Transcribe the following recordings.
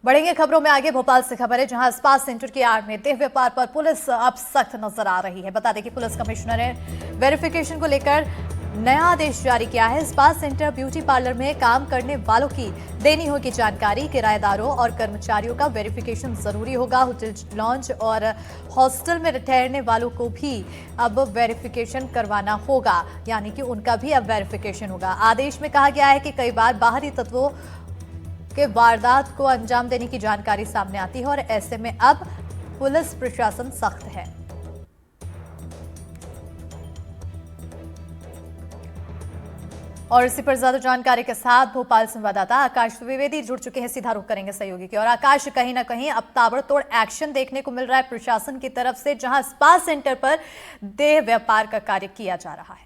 बढ़ेंगे खबरों में आगे। भोपाल से खबर है, जहां स्पा सेंटर की आड़ में देह व्यापार पर पुलिस अब सख्त नजर आ रही है। बता दें कि पुलिस कमिश्नर ने वेरिफिकेशन को लेकर नया आदेश जारी किया है। स्पा सेंटर ब्यूटी पार्लर में काम करने वालों की देनी होगी जानकारी। किराएदारों और कर्मचारियों का वेरिफिकेशन जरूरी होगा। होटल, लॉन्ज और हॉस्टल में ठहरने वालों को भी अब वेरिफिकेशन करवाना होगा, यानी कि उनका भी अब वेरिफिकेशन होगा। आदेश में कहा गया है कि कई बार बाहरी तत्वों के वारदात को अंजाम देने की जानकारी सामने आती है और ऐसे में अब पुलिस प्रशासन सख्त है। और इसी पर ज्यादा जानकारी के साथ भोपाल संवाददाता आकाश द्विवेदी जुड़ चुके हैं। सीधा रुख करेंगे सहयोगी की। और आकाश, कहीं ना कहीं अब ताबड़तोड़ एक्शन देखने को मिल रहा है प्रशासन की तरफ से, जहां स्पा सेंटर पर देह व्यापार का कार्य किया जा रहा है।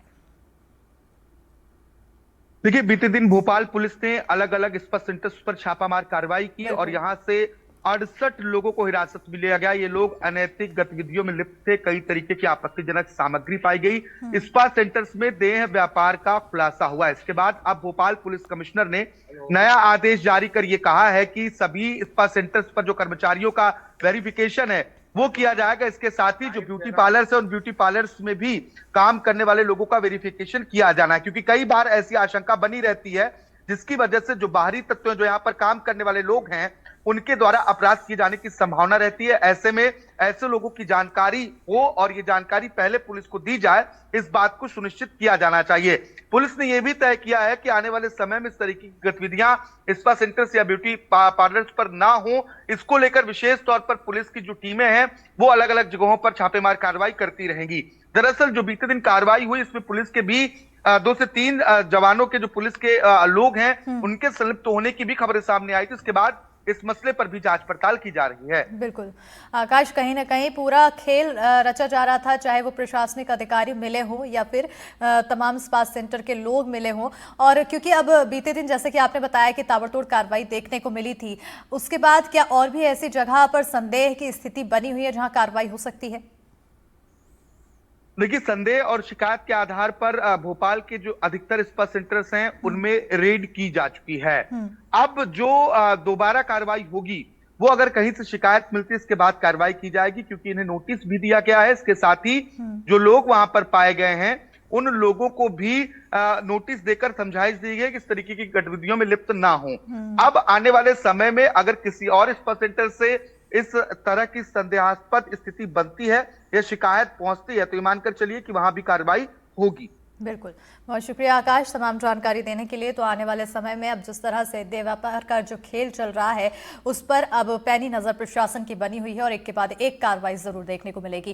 देखिए, बीते दिन भोपाल पुलिस ने अलग अलग स्पा सेंटर्स पर छापामार कार्रवाई की और यहां से 68 लोगों को हिरासत में लिया गया। ये लोग अनैतिक गतिविधियों में लिप्त थे। कई तरीके की आपत्तिजनक सामग्री पाई गई। स्पा सेंटर्स में देह व्यापार का खुलासा हुआ। इसके बाद अब भोपाल पुलिस कमिश्नर ने नया आदेश जारी कर ये कहा है कि सभी स्पा सेंटर्स पर जो कर्मचारियों का वेरिफिकेशन है वो किया जाएगा। इसके साथ ही जो ब्यूटी पार्लर्स है उन ब्यूटी पार्लर्स में भी काम करने वाले लोगों का वेरिफिकेशन किया जाना है, क्योंकि कई बार ऐसी आशंका बनी रहती है जिसकी वजह से जो बाहरी तत्व जो यहां पर काम करने वाले लोग हैं उनके द्वारा अपराध किए जाने की संभावना रहती है। ऐसे में ऐसे लोगों की जानकारी हो और ये जानकारी पहले पुलिस को दी जाए, इस बात को सुनिश्चित किया जाना चाहिए। पुलिस ने यह भी तय किया है कि आने वाले समय में इस तरीके की गतिविधियां स्पा सेंटर्स या ब्यूटी पार्लर्स पर ना हो। इसको लेकर विशेष तौर पर पुलिस की जो टीमें हैं वो अलग अलग जगहों पर छापेमार कार्रवाई करती रहेंगी। दरअसल जो बीते दिन कार्रवाई हुई इसमें पुलिस के भी 2 से 3 जवानों के जो पुलिस के लोग हैं उनके संलिप्त होने की भी खबरें सामने आई थी। इसके बाद इस मसले पर भी जांच पड़ताल की जा रही है। बिल्कुल आकाश, कहीं ना कहीं पूरा खेल रचा जा रहा था, चाहे वो प्रशासनिक अधिकारी मिले हों या फिर तमाम स्पा सेंटर के लोग मिले हों। और क्योंकि अब बीते दिन जैसे कि आपने बताया कि ताबड़तोड़ कार्रवाई देखने को मिली थी, उसके बाद क्या और भी ऐसी जगह पर संदेह की स्थिति बनी हुई है जहां कार्रवाई हो सकती है? देखिए, संदेह और शिकायत के आधार पर भोपाल के जो अधिकतर स्पा सेंटर्स हैं उनमें रेड की जा चुकी है। अब जो दोबारा कार्रवाई होगी वो अगर कहीं से शिकायत मिलती है इसके बाद कार्रवाई की जाएगी, क्योंकि इन्हें नोटिस भी दिया गया है। इसके साथ ही जो लोग वहां पर पाए गए हैं उन लोगों को भी नोटिस देकर समझाइश दी गई कि इस तरीके की गतिविधियों में लिप्त ना हो। अब आने वाले समय में अगर किसी और स्पा सेंटर से इस तरह की संदेहास्पद स्थिति बनती है या शिकायत पहुंचती है तो ये मानकर चलिए कि वहां भी कार्रवाई होगी। बिल्कुल, बहुत शुक्रिया आकाश तमाम जानकारी देने के लिए। तो आने वाले समय में अब जिस तरह से देह व्यापार का जो खेल चल रहा है उस पर अब पैनी नजर प्रशासन की बनी हुई है और एक के बाद एक कार्रवाई जरूर देखने को मिलेगी।